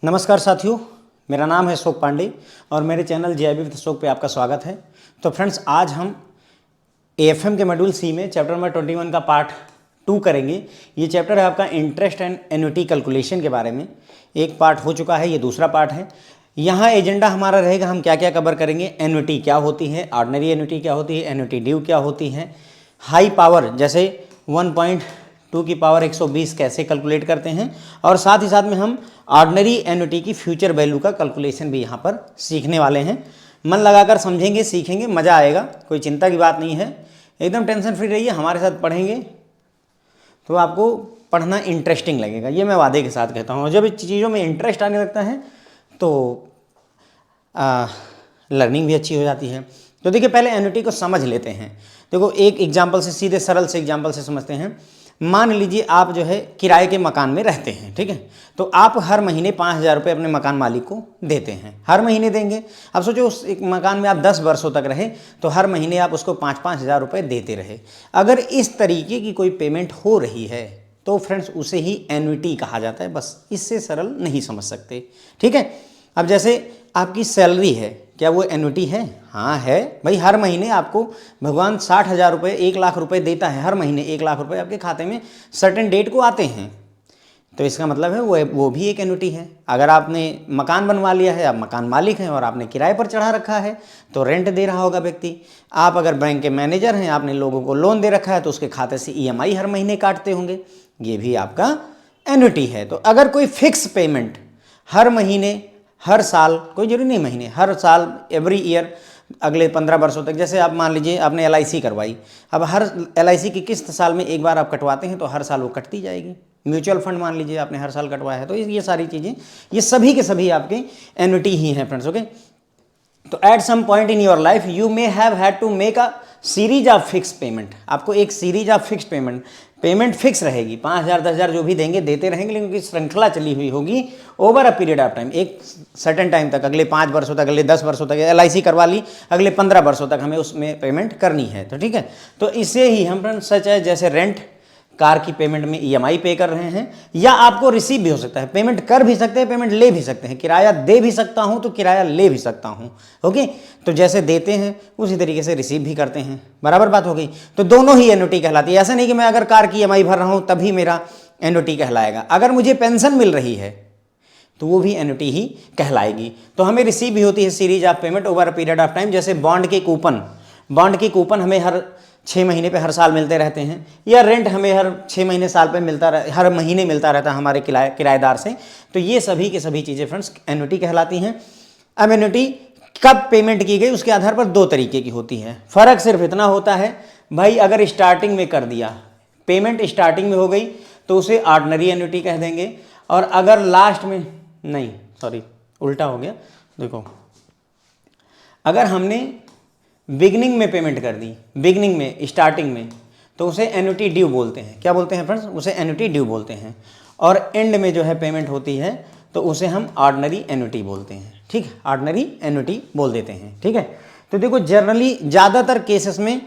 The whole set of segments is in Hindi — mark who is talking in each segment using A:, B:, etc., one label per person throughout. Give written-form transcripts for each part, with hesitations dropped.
A: नमस्कार साथियों, मेरा नाम है अशोक पांडे और मेरे चैनल जेआईबी विद अशोक पे आपका स्वागत है। तो फ्रेंड्स, आज हम एएफएम के मॉड्यूल सी में चैप्टर नंबर 21 का पार्ट 2 करेंगे। ये चैप्टर है आपका इंटरेस्ट एंड एन्युटी कैलकुलेशन के बारे में। एक पार्ट हो चुका है, ये दूसरा पार्ट है। यहाँ एजेंडा हमारा रहेगा, हम क्या क्या कवर करेंगे। एन्युटी क्या होती है, ऑर्डिनरी एन्युटी क्या होती है, एन्युटी ड्यू क्या होती है, हाई पावर जैसे 1.2 की पावर 120 कैसे कैलकुलेट करते हैं, और साथ ही साथ में हम ऑर्डिनरी एन्युटी की फ्यूचर वैल्यू का कैलकुलेशन भी यहाँ पर सीखने वाले हैं। मन लगाकर समझेंगे, सीखेंगे, मज़ा आएगा, कोई चिंता की बात नहीं है। एकदम टेंशन फ्री रहिए, हमारे साथ पढ़ेंगे तो आपको पढ़ना इंटरेस्टिंग लगेगा, ये मैं वादे के साथ कहता हूँ। जब चीज़ों में इंटरेस्ट आने लगता है तो लर्निंग भी अच्छी हो जाती है। तो देखिए, पहले एन्युटी को समझ लेते हैं। देखो, एक एग्जाम्पल से, सीधे सरल से एग्जाम्पल से समझते हैं। मान लीजिए आप जो है किराए के मकान में रहते हैं, ठीक है। तो आप हर महीने 5,000 रुपये अपने मकान मालिक को देते हैं, हर महीने देंगे। अब सोचो, उस एक मकान में आप 10 वर्षों तक रहे तो हर महीने आप उसको 5-5 हज़ार रुपये देते रहे। अगर इस तरीके की कोई पेमेंट हो रही है तो फ्रेंड्स उसे ही एन्युटी कहा जाता है। बस इससे सरल नहीं समझ सकते, ठीक है। अब जैसे आपकी सैलरी है, क्या वो एन्युटी है? हाँ है भाई। हर महीने आपको भगवान 60,000 रुपये, 1,00,000 रुपये देता है। हर महीने 1,00,000 रुपये आपके खाते में सर्टेन डेट को आते हैं, तो इसका मतलब है वो भी एक एन्युटी है। अगर आपने मकान बनवा लिया है, आप मकान मालिक हैं और आपने किराए पर चढ़ा रखा है तो रेंट दे रहा होगा व्यक्ति। आप अगर बैंक के मैनेजर हैं, आपने लोगों को लोन दे रखा है तो उसके खाते से ईएमआई हर महीने काटते होंगे, ये भी आपका एन्युटी है। तो अगर कोई फिक्स पेमेंट हर महीने, हर साल, कोई जरूरी नहीं महीने, हर साल, एवरी ईयर, अगले 15 वर्षों तक, जैसे आप मान लीजिए आपने एलआईसी करवाई, अब हर एलआईसी की किस्त साल में एक बार आप कटवाते हैं तो हर साल वो कटती जाएगी। म्यूचुअल फंड मान लीजिए आपने हर साल कटवाया है, तो ये सारी चीज़ें, ये सभी के सभी आपके एन्युटी ही हैं फ्रेंड्स, ओके। तो at some point in your life you may have had to make a series of fix payment. आपको एक series of fix payment fix रहेगी। 5,000 10,000 जो भी देंगे देते रहेंगे, लेकिन उनकी श्रृंखला चली हुई होगी over a period of time, एक सर्टेन टाइम तक, अगले 5 वर्षों तक, अगले 10 वर्षों तक। एलआईसी करवा ली, अगले 15 वर्षों तक हमें उसमें पेमेंट करनी है, तो ठीक है। तो इससे ही हम सच है, जैसे रेंट, कार की पेमेंट में ईएमआई पे कर रहे हैं, या आपको रिसीव भी हो सकता है, पेमेंट कर भी सकते हैं, पेमेंट ले भी सकते हैं। किराया दे भी सकता हूं तो किराया ले भी सकता हूं, ओके। तो जैसे देते हैं उसी तरीके से रिसीव भी करते हैं, बराबर बात हो गई। तो दोनों ही एन्युटी कहलाती है। ऐसा नहीं कि मैं अगर कार की ईएमआई भर रहा हूं तभी मेरा एन्युटी कहलाएगा। अगर मुझे पेंशन मिल रही है तो वो भी एन्युटी ही कहलाएगी। तो हमें रिसीव भी होती है series of payment over a period of time. जैसे बॉन्ड के कूपन हमें हर 6 महीने पे, हर साल मिलते रहते हैं, या रेंट हमें हर 6 महीने साल पे हर महीने मिलता रहता है हमारे किराएदार से। तो ये सभी के सभी चीज़ें फ्रेंड्स एन्युटी कहलाती हैं। अब एन्युटी कब पेमेंट की गई उसके आधार पर 2 तरीके की होती है। फ़र्क सिर्फ इतना होता है भाई, अगर स्टार्टिंग में कर दिया, पेमेंट स्टार्टिंग में हो गई तो उसे ऑर्डिनरी एन्युटी कह देंगे, और अगर लास्ट में, नहीं सॉरी उल्टा हो गया, देखो, अगर हमने बिगनिंग में पेमेंट कर दी, बिगनिंग में, स्टार्टिंग में, तो उसे एन्युटी ड्यू बोलते हैं। क्या बोलते हैं फ्रेंड्स? उसे एन्युटी ड्यू बोलते हैं। और एंड में जो है पेमेंट होती है तो उसे हम ऑर्डिनरी एन्युटी बोलते हैं, ठीक है। ऑर्डिनरी एन्युटी बोल देते हैं, ठीक है। तो देखो, जनरली ज़्यादातर केसेस में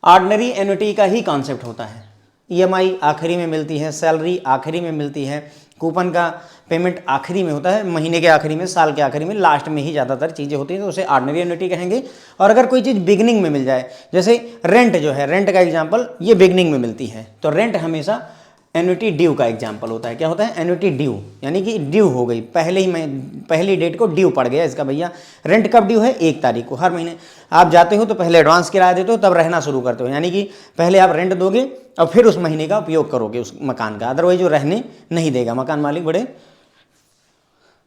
A: ऑर्डिनरी एन्युटी का ही कॉन्सेप्ट होता है। ईएमआई आखिरी में मिलती है, सैलरी आखिरी में मिलती है, कूपन का पेमेंट आखिरी में होता है, महीने के आखिरी में, साल के आखिरी में, लास्ट में ही ज़्यादातर चीज़ें होती हैं, तो उसे ऑर्डिनरी एन्युटी कहेंगे। और अगर कोई चीज़ बिगनिंग में मिल जाए, जैसे रेंट जो है, रेंट का एग्जांपल, ये बिगनिंग में मिलती है, तो रेंट हमेशा एन्युटी ड्यू का एग्जांपल होता है। क्या होता है? एन्युटी ड्यू, यानी कि ड्यू हो गई, पहली डेट को ड्यू पड़ गया इसका। भैया रेंट कब ड्यू है? 1 तारीख को। हर महीने आप जाते हो तो पहले एडवांस किराया देते हो, तब रहना शुरू करते हो, यानी कि पहले आप रेंट दोगे और फिर उस महीने का उपयोग करोगे उस मकान का। अदरवाइज वो रहने नहीं देगा, मकान मालिक बड़े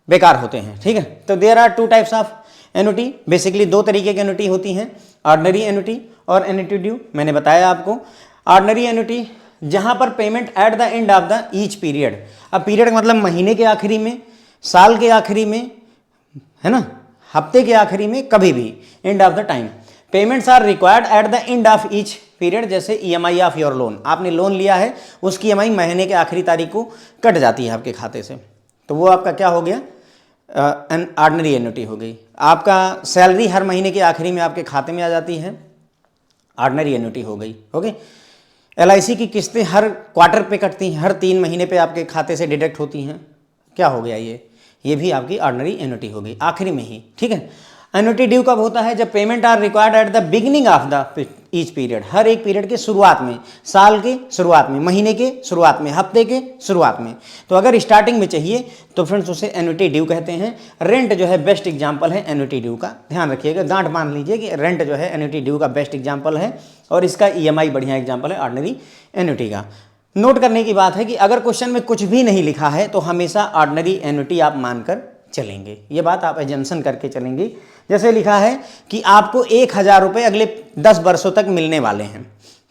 A: बेकार होते हैं, ठीक है। तो there are 2 types of annuity. Basically 2 तरीके की एन्युटी होती हैं, ऑर्डिनरी एन्युटी और एन्युटी ड्यू। मैंने बताया आपको। ऑर्डिनरी एन्युटी जहां पर payment at the end of the each period. अब पीरियड मतलब महीने के आखिरी में, साल के आखिरी में, है ना, हफ्ते के आखिरी में, कभी भी, end of the time. Payments are required at the end of each period. जैसे ईएमआई ऑफ योर लोन, आपने लोन लिया है, उसकी ईएमआई महीने के आखिरी तारीख को कट जाती है आपके खाते से, तो वो आपका क्या हो गया? ऑर्डिनरी एन्युटी हो गई। आपका सैलरी हर महीने के आखिरी में आपके खाते में आ जाती है, ऑर्डिनरी एन्युटी हो गई, ओके। एलआईसी की किस्तें हर क्वार्टर पे कटती हैं, हर 3 महीने पे आपके खाते से डिडक्ट होती हैं, क्या हो गया? ये भी आपकी ऑर्डिनरी एन्युटी हो गई आखिरी में ही, ठीक है। एन्युटी ड्यू कब होता है? जब payment are required at the beginning of the each period, हर एक पीरियड के शुरुआत में, साल के शुरुआत में, महीने के शुरुआत में, हफ्ते के शुरुआत में। तो अगर स्टार्टिंग में चाहिए तो फ्रेंड्स उसे एन्युटी ड्यू कहते हैं। रेंट जो है बेस्ट एग्जाम्पल है एन्युटी ड्यू का, ध्यान रखिएगा, गांठ मान लीजिए कि रेंट जो है एन्युटी ड्यू का बेस्ट एग्जाम्पल है और इसका EMI बढ़िया एग्जाम्पल है ऑर्डिनरी एन्युटी का। नोट करने की बात है कि अगर क्वेश्चन में कुछ भी नहीं लिखा है तो हमेशा ऑर्डिनरी एन्युटी आप मानकर चलेंगे, ये बात आप एजम्पशन करके चलेंगे। जैसे लिखा है कि आपको 1000 रुपये अगले 10 वर्षों तक मिलने वाले हैं,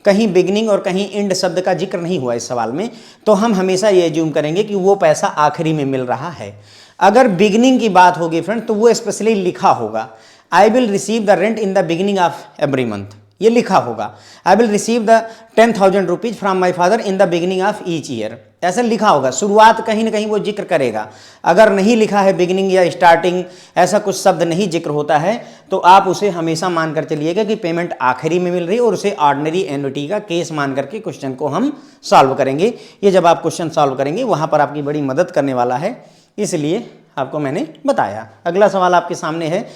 A: कहीं बिगनिंग और कहीं एंड शब्द का जिक्र नहीं हुआ इस सवाल में, तो हम हमेशा ये एज्यूम करेंगे कि वो पैसा आखिरी में मिल रहा है। अगर बिगनिंग की बात होगी फ्रेंड तो वो स्पेशली लिखा होगा, I will receive the rent in the beginning of every month, ये लिखा होगा। I will receive the 10,000 rupees from my father in the beginning of each year, ऐसा लिखा होगा। शुरुआत कहीं ना कहीं वो जिक्र करेगा। अगर नहीं लिखा है बिगिनिंग या स्टार्टिंग, ऐसा कुछ शब्द नहीं जिक्र होता है, तो आप उसे हमेशा मानकर चलिएगा कि पेमेंट आखिरी में मिल रही है और उसे ऑर्डिनरी एन्युटी का केस मान करके क्वेश्चन को हम सॉल्व करेंगे। ये जब आप क्वेश्चन सॉल्व करेंगे वहाँ पर आपकी बड़ी मदद करने वाला है, इसलिए आपको मैंने बताया। अगला सवाल आपके सामने है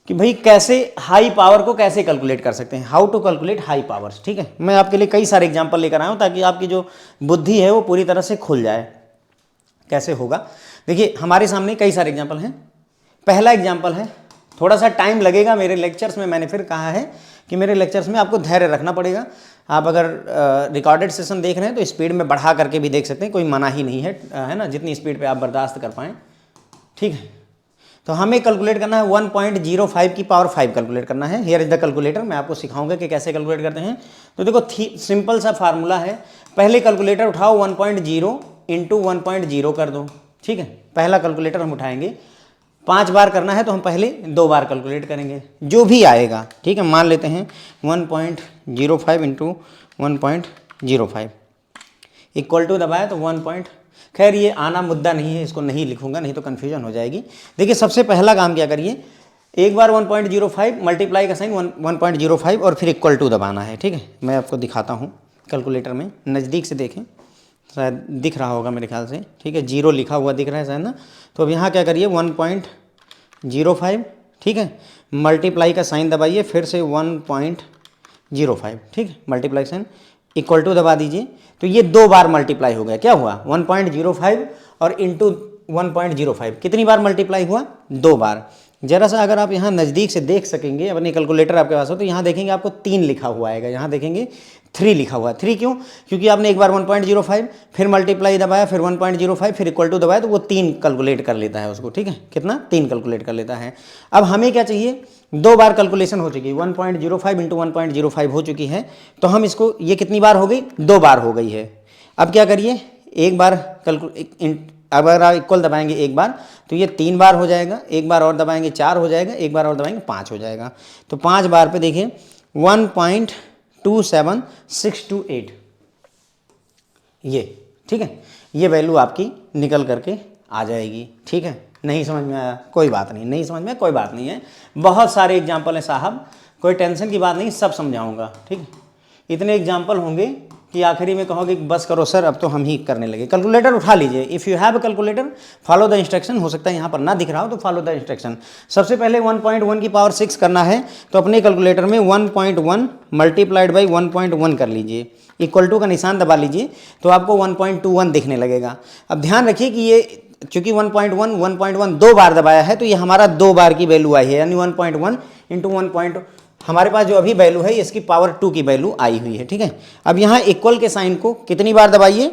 A: कि भाई कैसे हाई पावर को कैसे कैलकुलेट कर सकते हैं, how to calculate high powers, ठीक है। मैं आपके लिए कई सारे एग्जांपल लेकर आया हूं ताकि आपकी जो बुद्धि है वो पूरी तरह से खुल जाए। कैसे होगा, देखिए हमारे सामने कई सारे एग्जांपल हैं। पहला एग्जांपल है, थोड़ा सा टाइम लगेगा मेरे लेक्चर्स में, मैंने फिर कहा है कि मेरे लेक्चर्स में आपको धैर्य रखना पड़ेगा। आप अगर रिकॉर्डेड सेशन देख रहे हैं तो स्पीड में बढ़ा करके भी देख सकते हैं, कोई मना ही नहीं है ना, जितनी स्पीड पर आप बर्दाश्त कर पाएँ, ठीक है। तो हमें कैलकुलेट करना है 1.05 की पावर 5 कैलकुलेट करना है। हियर इज द कैलकुलेटर, मैं आपको सिखाऊंगा कि कैसे कैलकुलेट करते हैं। तो देखो सिंपल सा फार्मूला है, पहले कैलकुलेटर उठाओ 1.0 इंटू 1.0 कर दो, ठीक है। पहला कैलकुलेटर हम उठाएंगे, 5 बार करना है तो हम पहले 2 बार कैलकुलेट करेंगे, जो भी आएगा, ठीक है। मान लेते हैं 1.05 इंटू 1.05 इक्वल टू दबाया तो 1. खैर ये आना मुद्दा नहीं है, इसको नहीं लिखूंगा नहीं तो कन्फ्यूजन हो जाएगी। देखिए सबसे पहला काम क्या करिए, एक बार 1.05 मल्टीप्लाई का साइन 1.05 और फिर इक्वल टू दबाना है, ठीक है। मैं आपको दिखाता हूँ कैलकुलेटर में, नज़दीक से देखें, शायद दिख रहा होगा मेरे ख्याल से, ठीक है। 0 लिखा हुआ दिख रहा है शायद ना। तो अब यहाँ क्या करिए 1.05, ठीक है, मल्टीप्लाई का साइन दबाइए, फिर से 1.05, ठीक है, मल्टीप्लाई साइन इक्वल टू दबा दीजिए। तो ये 2 बार मल्टीप्लाई हो गया, क्या हुआ 1.05 और इंटू 1.05, कितनी बार मल्टीप्लाई हुआ 2 बार। जरा सा अगर आप यहाँ नज़दीक से देख सकेंगे, अपने कैलकुलेटर आपके पास हो तो यहाँ देखेंगे आपको 3 लिखा हुआ आएगा, यहाँ देखेंगे 3 लिखा हुआ है। 3 क्यों? क्योंकि आपने एक बार 1.05 फिर मल्टीप्लाई दबाया, फिर 1.05 फिर इक्वल टू दबाया, तो वो 3 कैलकुलेट कर लेता है उसको, ठीक है। कितना? 3 कैलकुलेट कर लेता है। अब हमें क्या चाहिए, 2 बार कैलकुलेशन हो चुकी है, 1.05 इंटू 1.05 हो चुकी है। तो हम इसको, ये कितनी बार हो गई, 2 बार हो गई है। अब क्या करिए, एक बार अगर आप इक्वल दबाएंगे एक बार तो ये 3 बार हो जाएगा, एक बार और दबाएंगे 4 हो जाएगा, एक बार और दबाएंगे 5 हो जाएगा। तो 5 बार पे देखिए 1.27628 ये, ठीक है, ये वैल्यू आपकी निकल करके आ जाएगी, ठीक है। नहीं समझ में आया कोई बात नहीं, नहीं समझ में कोई बात नहीं है, बहुत सारे एग्जाम्पल है साहब, कोई टेंशन की बात नहीं, सब समझाऊंगा, ठीक है। इतने एग्जाम्पल होंगे कि आखिरी में कहोगे बस करो सर अब तो हम ही करने लगे। कैलकुलेटर उठा लीजिए, if you have a calculator follow the instruction, हो सकता है यहाँ पर ना दिख रहा हो तो फॉलो द इंस्ट्रक्शन। सबसे पहले 1.1 की पावर 6 करना है तो अपने कैलकुलेटर में 1.1 मल्टीप्लाइड बाई 1.1 कर लीजिए, इक्वल टू का निशान दबा लीजिए तो आपको 1.21 दिखने लगेगा। अब ध्यान रखिए कि ये चूंकि 1.1 2 बार दबाया है तो ये हमारा 2 बार की वैल्यू आई है, यानी 1.1 इंटू 1. हमारे पास जो अभी वैल्यू है इसकी पावर 2 की वैल्यू आई हुई है, ठीक है। अब यहाँ इक्वल के साइन को कितनी बार दबाइए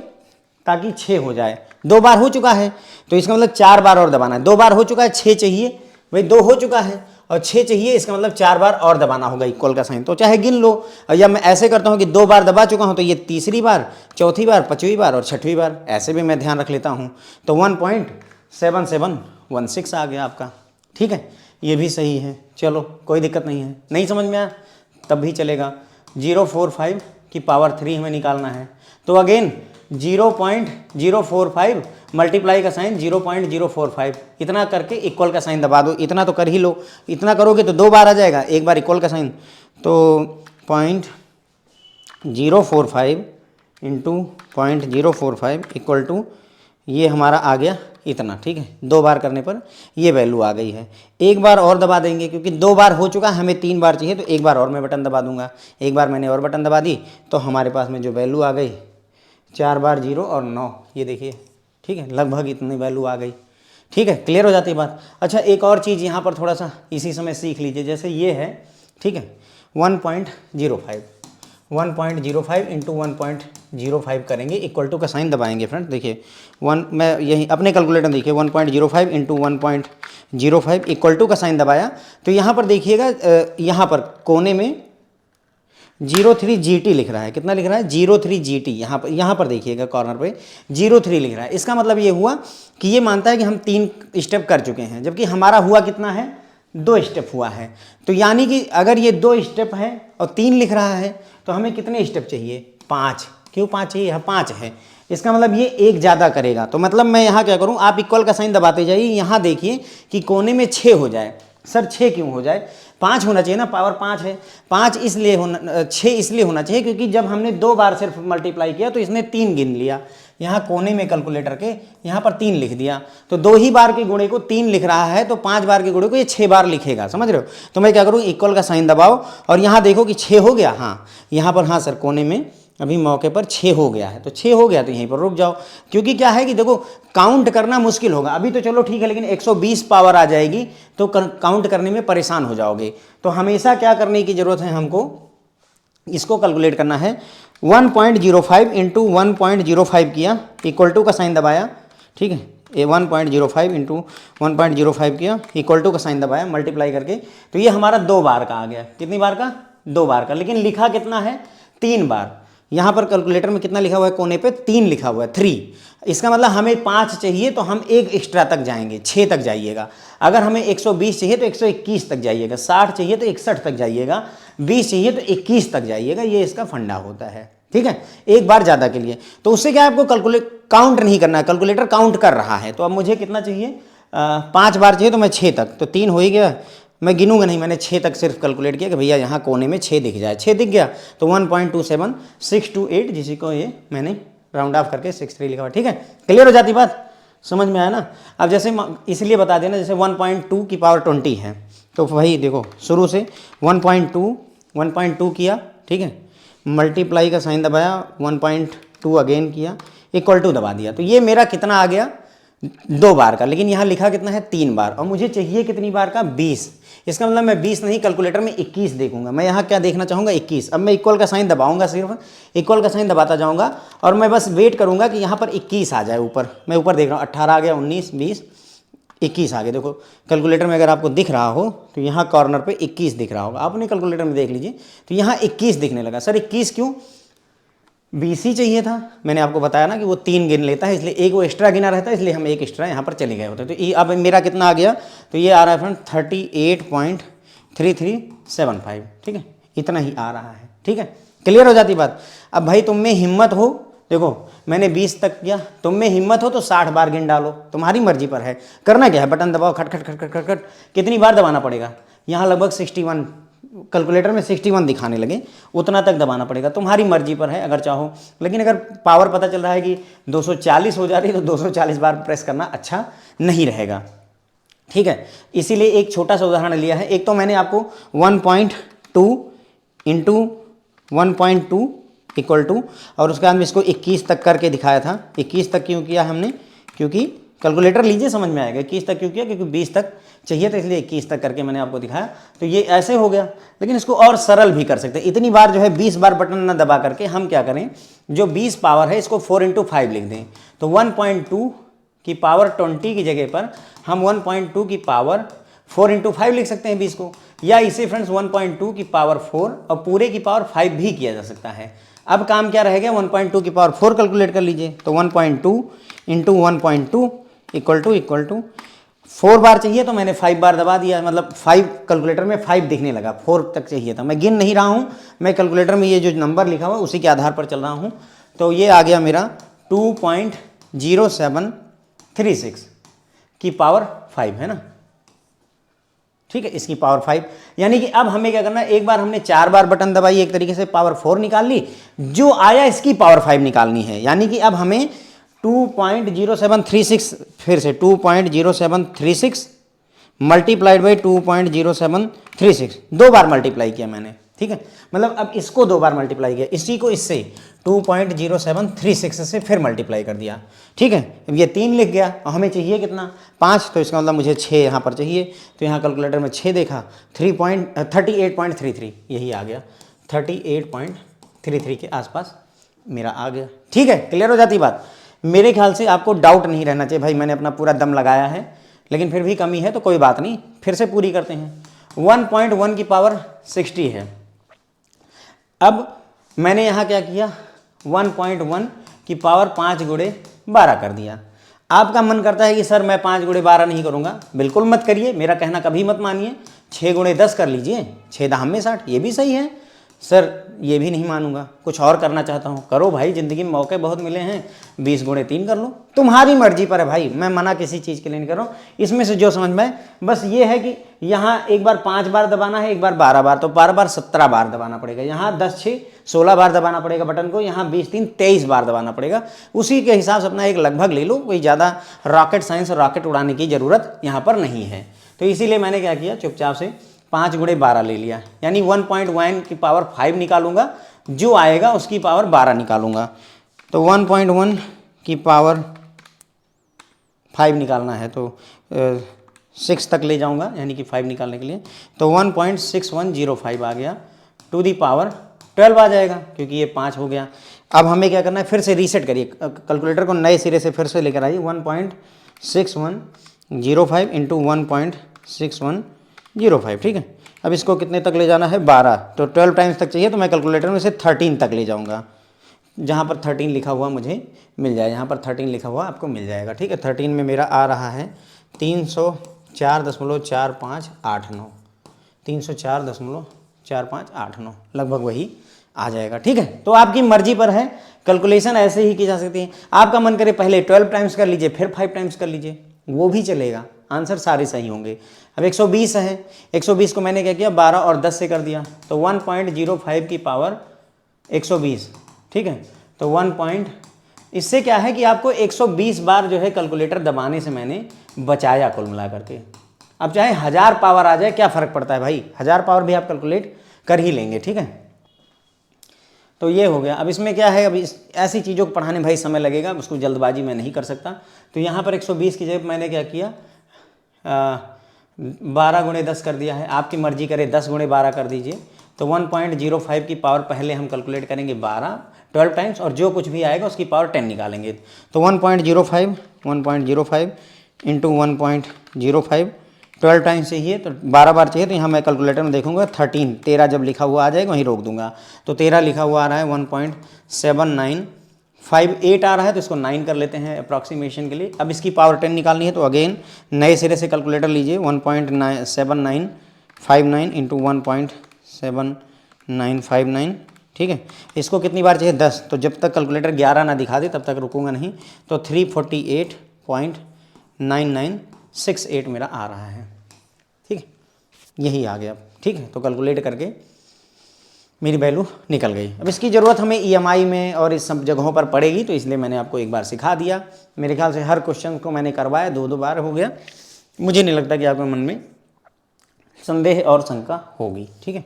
A: ताकि 6 हो जाए, 2 बार हो चुका है तो इसका मतलब 4 बार और दबाना है। 2 बार हो चुका है, 6 चाहिए, भाई 2 हो चुका है और 6 चाहिए, इसका मतलब 4 बार और दबाना होगा इक्वल का साइन। तो चाहे गिन लो, या मैं ऐसे करता हूँ कि 2 बार दबा चुका हूँ तो ये तीसरी बार, चौथी बार, 5वीं बार और 6वीं बार, ऐसे भी मैं ध्यान रख लेता हूँ। तो 1.7716 आ गया आपका, ठीक है, ये भी सही है, चलो कोई दिक्कत नहीं है। नहीं समझ में आया तब भी चलेगा। 0.45 की पावर 3 हमें निकालना है, तो अगेन 0.045 मल्टीप्लाई का साइन 0.045, इतना करके इक्वल का साइन दबा दो, इतना तो कर ही लो, इतना करोगे तो 2 बार आ जाएगा, एक बार इक्वल का साइन, तो 0.045 इंटू 0.045 इक्वल टू ये हमारा आ गया इतना, ठीक है। 2 बार करने पर ये वैल्यू आ गई है। एक बार और दबा देंगे क्योंकि 2 बार हो चुका, हमें 3 बार चाहिए, तो एक बार और मैं बटन दबा दूंगा। एक बार मैंने और बटन दबा दी तो हमारे पास में जो वैल्यू आ गई 4 बार 0 और 9, ये देखिए, ठीक है, लगभग इतनी वैल्यू आ गई। ठीक है, क्लियर हो जाती है बात। अच्छा, एक और चीज़ यहाँ पर थोड़ा सा इसी समय सीख लीजिए। जैसे ये है, ठीक है, 1.05 इंटू 1.05 करेंगे, इक्वल टू का साइन दबाएंगे फ्रेंड। देखिए मैं यही अपने कैलकुलेटर देखिए 1.05 इंटू 1.05 इक्वल टू का साइन दबाया तो यहाँ पर देखिएगा, यहाँ पर कोने में 03 GT लिख रहा है। कितना लिख रहा है? 03 GT। यहाँ पर देखिएगा कॉर्नर पे 03 लिख रहा है। इसका मतलब ये हुआ कि ये मानता है कि हम 3 स्टेप कर चुके हैं, जबकि हमारा हुआ कितना है? 2 स्टेप हुआ है। तो यानी कि अगर ये 2 स्टेप है और 3 लिख रहा है तो हमें कितने स्टेप चाहिए? 5। क्यों 5 चाहिए? यहाँ 5 है, इसका मतलब ये एक ज़्यादा करेगा। तो मतलब मैं यहाँ क्या करूँ, आप इक्वल का साइन दबाते जाइए। यहाँ देखिए कि कोने में 6 हो जाए। सर 6 क्यों हो जाए? 5 होना चाहिए ना, पावर 5 है। 5 इसलिए होना, 6 इसलिए होना चाहिए क्योंकि जब हमने 2 बार सिर्फ मल्टीप्लाई किया तो इसने 3 गिन लिया। यहाँ कोने में कैलकुलेटर के यहाँ पर 3 लिख दिया, तो 2 ही बार के गुणे को 3 लिख रहा है, तो 5 बार के गुणे को ये 6 बार लिखेगा। समझ रहे हो? तो मैं क्या करूँ, इक्वल का साइन दबाओ और यहाँ देखो कि 6 हो गया। हाँ, यहाँ पर, हाँ सर, कोने में अभी मौके पर 6 हो गया है, तो 6 हो गया तो यहीं पर रुक जाओ। क्योंकि क्या है कि देखो काउंट करना मुश्किल होगा। अभी तो चलो ठीक है, लेकिन 120 पावर आ जाएगी तो काउंट करने में परेशान हो जाओगे। तो हमेशा क्या करने की ज़रूरत है, हमको इसको कैलकुलेट करना है। 1.05 इंटू 1.05 किया, इक्वल टू का साइन दबाया, ठीक है। ये 1.05 इंटू 1.05 किया, इक्वल टू का साइन दबाया, मल्टीप्लाई करके, तो ये हमारा 2 बार का आ गया। कितनी बार का? 2 बार का। लेकिन लिखा कितना है? 3 बार। यहाँ पर कैलकुलेटर में कितना लिखा हुआ है? कोने पे 3 लिखा हुआ है, 3। इसका मतलब हमें 5 चाहिए तो हम 1 एक्स्ट्रा तक जाएंगे, 6 तक जाइएगा। अगर हमें 120 चाहिए तो 121 तक जाइएगा, 60 चाहिए तो 61 तक जाइएगा, 20 चाहिए तो 21 तक जाइएगा। ये इसका फंडा होता है, ठीक है, एक बार ज़्यादा के लिए। तो उससे क्या है, आपको काउंट नहीं करना है, कैलकुलेटर काउंट कर रहा है। तो अब मुझे कितना चाहिए? 5 बार चाहिए तो मैं 6 तक, तो 3 हो ही गया। मैं गिनूंगा नहीं, मैंने 6 तक सिर्फ कैलकुलेट किया कि भैया यहाँ कोने में 6 दिख जाए। 6 दिख गया तो 1.27628, जिसी को ये मैंने राउंड ऑफ करके 63 लिखा हुआ। ठीक है, क्लियर हो जाती बात, समझ में आया ना? अब जैसे इसलिए बता देना, जैसे 1.2 की पावर 20 है, तो वही देखो शुरू से 1.2 किया, ठीक है, मल्टीप्लाई का साइन दबाया, 1.2 अगेन किया, इक्वल टू दबा दिया। तो ये मेरा कितना आ गया? 2 बार का। लेकिन यहाँ लिखा कितना है? 3 बार। और मुझे चाहिए कितनी बार का? 20। इसका मतलब मैं 20 नहीं, कैलकुलेटर में 21 देखूंगा। मैं यहाँ क्या देखना चाहूँगा? 21। अब मैं इक्वल का साइन दबाऊंगा, सिर्फ इक्वल का साइन दबाता जाऊँगा और मैं बस वेट करूँगा कि यहाँ पर 21 आ जाए ऊपर। मैं ऊपर देख रहा हूँ, 18 आ गया, 19, 20, 21 आ गया। देखो कैलकुलेटर में अगर आपको दिख रहा हो तो यहाँ कॉर्नर पे 21 दिख रहा होगा। आप अपने कैलकुलेटर में देख लीजिए, तो यहाँ 21 दिखने लगा। सर 21 क्यों? 20 ही चाहिए था। मैंने आपको बताया ना कि वो 3 गिन लेता है, इसलिए एक वो एक्स्ट्रा गिना रहता है, इसलिए हम एक एक्स्ट्रा यहाँ पर चले गए होते। तो ये अब मेरा कितना आ गया? तो ये आ रहा है फ्रेंड 38.3375। ठीक है, इतना ही आ रहा है। ठीक है, क्लियर हो जाती बात। अब भाई तुम में हिम्मत हो, देखो मैंने 20 तक किया, तुम में हिम्मत हो तो 60 बार गिन डालो, तुम्हारी मर्जी पर है। करना क्या है? बटन दबाओ, खट खट खट खट खट खट। कितनी बार दबाना पड़ेगा? यहाँ लगभग 61, कैलकुलेटर में 61 दिखाने लगे, उतना तक दबाना पड़ेगा। तुम्हारी मर्जी पर है अगर चाहो। लेकिन अगर पावर पता चल रहा है कि 240 हो जा रही है तो 240 बार प्रेस करना अच्छा नहीं रहेगा। ठीक है, इसीलिए एक छोटा सा उदाहरण लिया है। एक तो मैंने आपको 1.2 इंटू 1.2 इक्वल टू, और उसके बाद में इसको 21 तक करके दिखाया था। 21 तक क्यों किया हमने? क्योंकि कैलकुलेटर लीजिए, समझ में आएगा। 21 तक क्यों किया? क्योंकि 20 तक चाहिए था, इसलिए 21 तक करके मैंने आपको दिखाया। तो ये ऐसे हो गया। लेकिन इसको और सरल भी कर सकते हैं। इतनी बार जो है 20 बार बटन ना दबा करके हम क्या करें, जो 20 पावर है इसको 4 × 5 लिख दें। तो 1.2 की पावर 20 की जगह पर हम 1.2 की पावर 4 × 5 लिख सकते हैं 20 को। या इसे फ्रेंड्स 1.2 की पावर 4 और पूरे की पावर 5 भी किया जा सकता है। अब काम क्या रहेगा? 1.2 की पावर 4 कैलकुलेट कर लीजिए। तो 1.2 इंटू 1.2 इक्वल टू 4 बार चाहिए तो मैंने 5 बार दबा दिया, मतलब 5 कैलकुलेटर में 5 दिखने लगा। 4 तक चाहिए था, मैं गिन नहीं रहा हूँ, मैं कैलकुलेटर में ये जो नंबर लिखा हुआ उसी के आधार पर चल रहा हूँ। तो ये आ गया मेरा 2.0736 की पावर 5 है ना। ठीक है, इसकी पावर 5, यानी कि अब हमें क्या करना है? एक बार हमने 4 बार बटन दबाई, एक तरीके से पावर 4 निकाल ली, जो आया इसकी पावर 5 निकालनी है। यानी कि अब हमें 2.0736, फिर से 2.0736 मल्टीप्लाइड बाई 2.0736, 2 बार मल्टीप्लाई किया मैंने, ठीक है। मतलब अब इसको 2 बार मल्टीप्लाई किया, इसी को इससे 2.0736 से फिर मल्टीप्लाई कर दिया, ठीक है। अब ये 3 लिख गया और हमें चाहिए कितना 5, तो इसका मतलब मुझे 6 यहाँ पर चाहिए। तो यहाँ कैलकुलेटर में 6 देखा, 38.33 यही आ गया, 38.33 के आसपास मेरा आ गया, ठीक है। क्लियर हो जाती बात। मेरे ख्याल से आपको डाउट नहीं रहना चाहिए भाई, मैंने अपना पूरा दम लगाया है, लेकिन फिर भी कमी है तो कोई बात नहीं, फिर से पूरी करते हैं। 1.1 की पावर 60 है। अब मैंने यहाँ क्या किया, 1.1 की पावर 5 गुणे 12 कर दिया। आपका मन करता है कि सर मैं 5 गुणे 12 नहीं करूँगा, बिल्कुल मत करिए, मेरा कहना कभी मत मानिए। 6 गुणे 10 कर लीजिए, 6 दाम में 60, ये भी सही है। सर ये भी नहीं मानूंगा, कुछ और करना चाहता हूँ, करो भाई, ज़िंदगी में मौके बहुत मिले हैं, 20 गुणे 3 कर लो, तुम्हारी मर्जी पर है भाई, मैं मना किसी चीज़ के लिए नहीं कर रहा हूँ। इसमें से जो समझ में आए, बस ये है कि यहाँ एक बार 5 बार दबाना है, एक बार 12 बार, तो 12 बार 17 बार दबाना पड़ेगा। यहाँ 10 6 16 बार दबाना पड़ेगा बटन को, यहाँ 20 3 23 बार दबाना पड़ेगा। उसी के हिसाब से अपना एक लगभग ले लो, कोई ज़्यादा रॉकेट साइंस और रॉकेट उड़ाने की ज़रूरत यहाँ पर नहीं है। तो इसीलिए मैंने क्या किया, चुपचाप से 5 गुणे 12 ले लिया, यानी 1.1 की पावर 5 निकालूंगा, जो आएगा उसकी पावर 12 निकालूंगा। तो 1.1 की पावर 5 निकालना है तो 6 तक ले जाऊंगा, यानी कि 5 निकालने के लिए। तो 1.6105 आ गया, टू दी पावर 12 आ जाएगा, क्योंकि ये 5 हो गया। अब हमें क्या करना है, फिर से रीसेट करिए कैलकुलेटर को, नए सिरे से फिर से लेकर आइए। 1.6105 इंटू 1.6105, ठीक है। अब इसको कितने तक ले जाना है, 12, तो 12 टाइम्स तक चाहिए, तो मैं कैलकुलेटर में से 13 तक ले जाऊंगा। जहाँ पर 13 लिखा हुआ मुझे मिल जाए, यहाँ पर 13 लिखा हुआ आपको मिल जाएगा, ठीक है। 13 में मेरा आ रहा है 304.4589, 304.4589, लगभग वही आ जाएगा, ठीक है। तो आपकी मर्जी पर है, कैलकुलेशन ऐसे ही की जा सकती है। आपका मन करे पहले 12 टाइम्स कर लीजिए, फिर 5 टाइम्स कर लीजिए, वो भी चलेगा, आंसर सारे सही होंगे। अब 120 है, 120 को मैंने क्या किया, 12 और 10 से कर दिया, तो 1.05 की पावर 120, ठीक है। तो 1 इससे क्या है कि आपको 120 बार जो है कैलकुलेटर दबाने से मैंने बचाया कुल मिला करके। अब चाहे 1000 पावर आ जाए, क्या फ़र्क पड़ता है भाई, 1000 पावर भी आप कैलकुलेट कर ही लेंगे, ठीक है। तो ये हो गया। अब इसमें क्या है, अब ऐसी चीज़ों को पढ़ाने भाई समय लगेगा, उसको जल्दबाजी में नहीं कर सकता। तो यहाँ पर 120 की जगह मैंने क्या किया, 12 गुणे 10 कर दिया है, आपकी मर्जी करे 10 गुणे 12 कर दीजिए। तो 1.05 की पावर पहले हम कैलकुलेट करेंगे 12 टाइम्स, और जो कुछ भी आएगा उसकी पावर 10 निकालेंगे। तो 1.05 इंटू 1.05 12 टाइम्स चाहिए, तो 12 बार चाहिए, तो यहाँ मैं कैलकुलेटर में देखूंगा 13 जब लिखा हुआ आ जाएगा वहीं रोक दूंगा। तो 13 लिखा हुआ आ रहा है, 1.7958 आ रहा है, तो इसको 9 कर लेते हैं अप्रॉक्सीमेशन के लिए। अब इसकी पावर 10 निकालनी है, तो अगेन नए सिरे से कैलकुलेटर लीजिए। 1.7959 इंटू 1.7959, ठीक है। इसको कितनी बार चाहिए, 10, तो जब तक कैलकुलेटर 11 ना दिखा दे तब तक रुकूंगा नहीं। तो 348.9968 मेरा आ रहा है, ठीक है, यही आ गया, ठीक है। तो कैलकुलेट करके मेरी वैल्यू निकल गई। अब इसकी ज़रूरत हमें ईएमआई में और इस सब जगहों पर पड़ेगी, तो इसलिए मैंने आपको एक बार सिखा दिया। मेरे ख्याल से हर क्वेश्चन को मैंने करवाया, 2 बार हो गया। मुझे नहीं लगता कि आपके मन में संदेह और शंका होगी, ठीक है।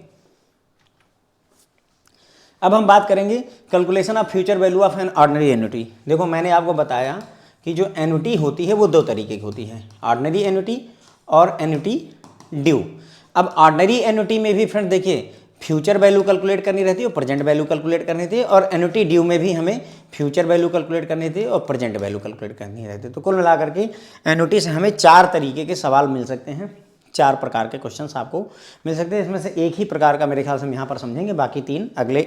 A: अब हम बात करेंगे calculation of future value of an ordinary annuity. देखो मैंने आपको बताया कि जो एन्युटी होती है वो 2 तरीके की होती है, ऑर्डिनरी एन्युटी और एन्युटी ड्यू। अब ऑर्डिनरी एन्युटी में भी फ्रेंड देखिए, फ्यूचर वैल्यू कैलकुलेट करनी रहती है और प्रेजेंट वैल्यू कैलकुलेट करनी रहती है, और एन्युटी ड्यू में भी हमें फ्यूचर वैल्यू कैलकुलेट करनी रहती है और प्रेजेंट वैल्यू कैलकुलेट करनी रहती है। तो कुल मिलाकर के एन्युटी से हमें 4 तरीके के सवाल मिल सकते हैं, 4 प्रकार के क्वेश्चंस आपको मिल सकते हैं। इसमें से एक ही प्रकार का मेरे ख्याल से हम यहाँ पर समझेंगे, बाकी 3 अगले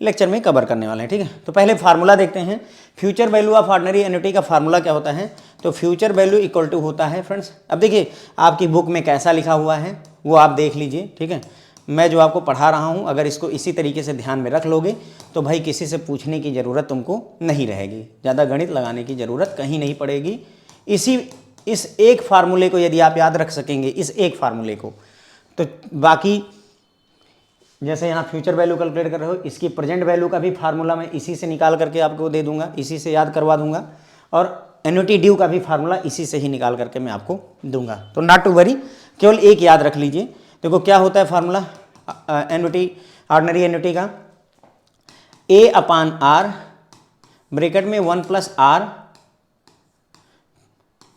A: लेक्चर में कवर करने वाले हैं, ठीक है। तो पहले फार्मूला देखते हैं। Future value of ordinary annuity का फार्मूला क्या होता है, तो फ्यूचर वैल्यू इक्वल टू होता है फ्रेंड्स, अब देखिए आपकी बुक में कैसा लिखा हुआ है वो आप देख लीजिए, ठीक है। मैं जो आपको पढ़ा रहा हूँ, अगर इसको इसी तरीके से ध्यान में रख लोगे तो भाई किसी से पूछने की ज़रूरत तुमको नहीं रहेगी, ज़्यादा गणित लगाने की ज़रूरत कहीं नहीं पड़ेगी। इस एक फार्मूले को यदि आप याद रख सकेंगे, इस एक फार्मूले को, तो बाकी जैसे यहाँ फ्यूचर वैल्यू कैलकुलेट कर रहे हो, इसकी प्रेजेंट वैल्यू का भी फार्मूला मैं इसी से निकाल करके आपको दे दूंगा, इसी से याद करवा दूंगा। और एन्युटी ड्यू का भी फार्मूला इसी से ही निकाल करके मैं आपको दूंगा। तो नॉट टू वरी, केवल एक याद रख लीजिए। देखो क्या होता है फार्मूला एन्युटी, ऑर्डिनरी एन्युटी का, A अपान आर ब्रैकेट में 1 प्लस आर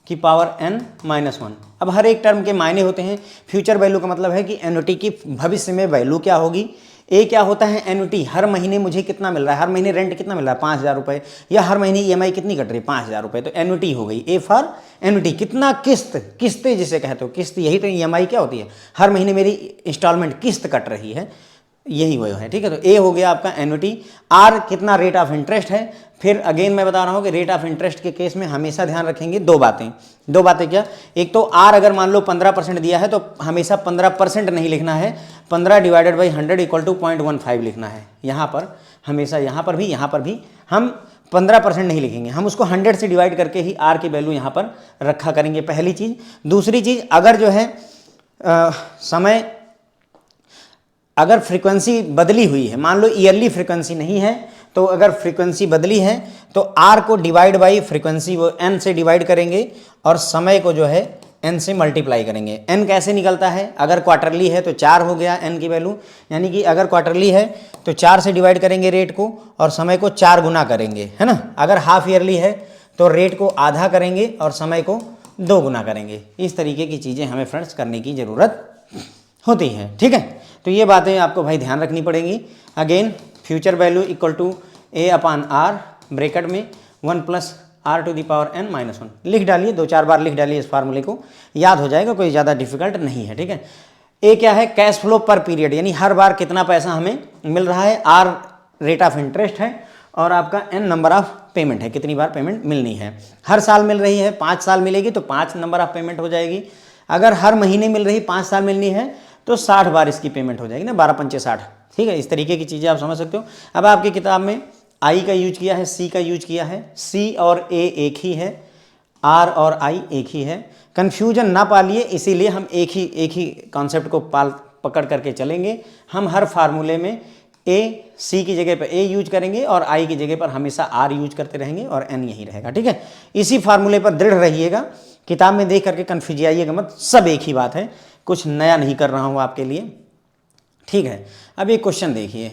A: की पावर n माइनस 1। अब हर एक टर्म के मायने होते हैं। फ्यूचर वैल्यू का मतलब है कि एन्युटी की भविष्य में वैल्यू क्या होगी। ए क्या होता है एन्युटी, हर महीने मुझे कितना मिल रहा है, हर महीने रेंट कितना मिल रहा है 5,000 रुपये, या हर महीने EMI कितनी कट रही है 5,000 रुपये, तो एन्युटी हो गई। ए फॉर एन्युटी, कितना किस्त, किस्तें जिसे कहते हो, किस्त यही तो EMI क्या होती है, हर महीने मेरी इंस्टॉलमेंट किस्त कट रही है, यही वो है, ठीक है। तो ए हो गया आपका एन्युटी। आर कितना रेट ऑफ इंटरेस्ट है। फिर अगेन मैं बता रहा हूँ कि रेट ऑफ इंटरेस्ट के केस में हमेशा ध्यान रखेंगे दो बातें क्या, एक तो आर अगर मान लो 15% दिया है तो हमेशा 15% नहीं लिखना है, 15 डिवाइडेड बाई 100 इक्वल टू 0.15 लिखना है। यहाँ पर हमेशा, यहाँ पर भी हम 15% नहीं लिखेंगे, हम उसको 100 से डिवाइड करके ही आर की वैल्यू यहाँ पर रखा करेंगे, पहली चीज़। दूसरी चीज़, अगर जो है समय, अगर फ्रीक्वेंसी बदली हुई है, मान लो ईयरली फ्रीक्वेंसी नहीं है, तो अगर फ्रीक्वेंसी बदली है तो आर को डिवाइड बाई फ्रीक्वेंसी वो एन से डिवाइड करेंगे और समय को जो है एन से मल्टीप्लाई करेंगे। एन कैसे निकलता है, अगर क्वार्टरली है तो 4 हो गया एन की वैल्यू, यानी कि अगर क्वार्टरली है तो 4 से डिवाइड करेंगे रेट को और समय को 4 गुना करेंगे, है ना। अगर हाफ ईयरली है तो रेट को आधा करेंगे और समय को 2 गुना करेंगे। इस तरीके की चीज़ें हमें फ्रेंड्स करने की ज़रूरत होती है, ठीक है। तो ये बातें आपको भाई ध्यान रखनी पड़ेंगी। Again future value equal to A upon R bracket में 1 plus R to the power n minus 1 लिख डालिए, 2-4 बार लिख डालिए, इस फार्मूले को याद हो जाएगा, कोई ज़्यादा डिफिकल्ट नहीं है, ठीक है। ए क्या है, कैश फ्लो पर पीरियड, यानी हर बार कितना पैसा हमें मिल रहा है। आर रेट ऑफ इंटरेस्ट है और आपका n नंबर ऑफ पेमेंट है, कितनी बार पेमेंट मिलनी है। हर साल मिल रही है, 5 साल मिलेगी तो 5 नंबर ऑफ पेमेंट हो जाएगी। अगर हर महीने मिल रही 5 साल मिलनी है तो 60 बार इसकी पेमेंट हो जाएगी ना, 12×5 = 60, ठीक है। इस तरीके की चीज़ें आप समझ सकते हो। अब आपकी किताब में आई का यूज किया है, सी का यूज किया है, सी और ए एक ही है, आर और आई एक ही है। कन्फ्यूजन ना पालिए, इसीलिए हम एक ही कॉन्सेप्ट को पकड़ करके चलेंगे। हम हर फार्मूले में ए, सी की जगह पर ए यूज करेंगे और आई की जगह पर हमेशा आर यूज करते रहेंगे और एन यही रहेगा, ठीक है। इसी फार्मूले पर दृढ़ रहिएगा, किताब में देख करके कन्फ्यूज आइएगा मत, सब एक ही बात है, कुछ नया नहीं कर रहा हूँ आपके लिए, ठीक है। अब एक क्वेश्चन देखिए,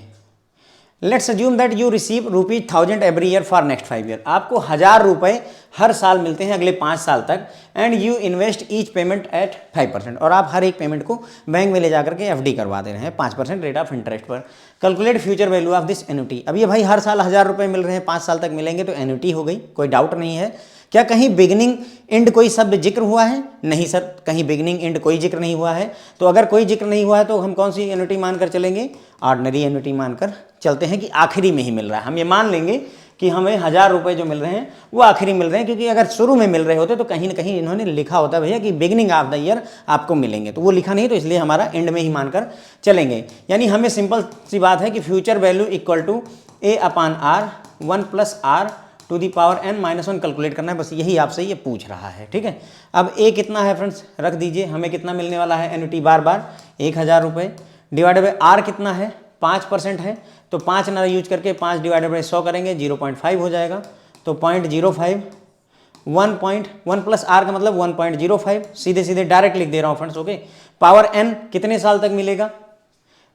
A: let's assume that you receive ₹1000 every year for next 5 year. आपको 1000 रुपये हर साल मिलते हैं अगले 5 साल तक, and you invest each payment at 5%, और आप हर एक पेमेंट को बैंक में ले जाकर के FD करवा दे रहे हैं 5% रेट ऑफ इंटरेस्ट पर। Calculate future value of this annuity. अब ये भाई हर साल 1000 रुपये मिल रहे हैं, 5 साल तक मिलेंगे तो एन्युटी हो गई, कोई डाउट नहीं है। क्या कहीं बिगिनिंग एंड कोई शब्द जिक्र हुआ है? नहीं सर, कहीं बिगिनिंग एंड कोई जिक्र नहीं हुआ है। तो अगर कोई जिक्र नहीं हुआ है तो हम कौन सी एन्युटी मानकर चलेंगे? ऑर्डिनरी एन्युटी मानकर चलते हैं कि आखिरी में ही मिल रहा है। हम ये मान लेंगे कि हमें 1000 रुपये जो मिल रहे हैं वो आखिरी मिल रहे हैं, क्योंकि अगर शुरू में मिल रहे होते तो कहीं ना कहीं इन्होंने लिखा होता भैया कि बिगिनिंग ऑफ द ईयर आपको मिलेंगे, तो वो लिखा नहीं, तो इसलिए हमारा एंड में ही मानकर चलेंगे। यानी हमें सिंपल सी बात है कि future value equal to A upon R 1 plus R to the power n minus 1 calculate करना है, बस यही आपसे ये पूछ रहा है, ठीक है। अब ए कितना है फ्रेंड्स, रख दीजिए, हमें कितना मिलने वाला है एन्युटी बार बार 1000 रुपये, डिवाइडेड बाई आर कितना है 5% है, तो 5 ना यूज करके 5 डिवाइडेड बाई 100 करेंगे 0.5 हो जाएगा, तो 0.05 1 प्लस आर का मतलब 1.05, सीधे सीधे डायरेक्ट लिख दे रहा हूँ फ्रेंड्स, ओके। पावर n कितने साल तक मिलेगा?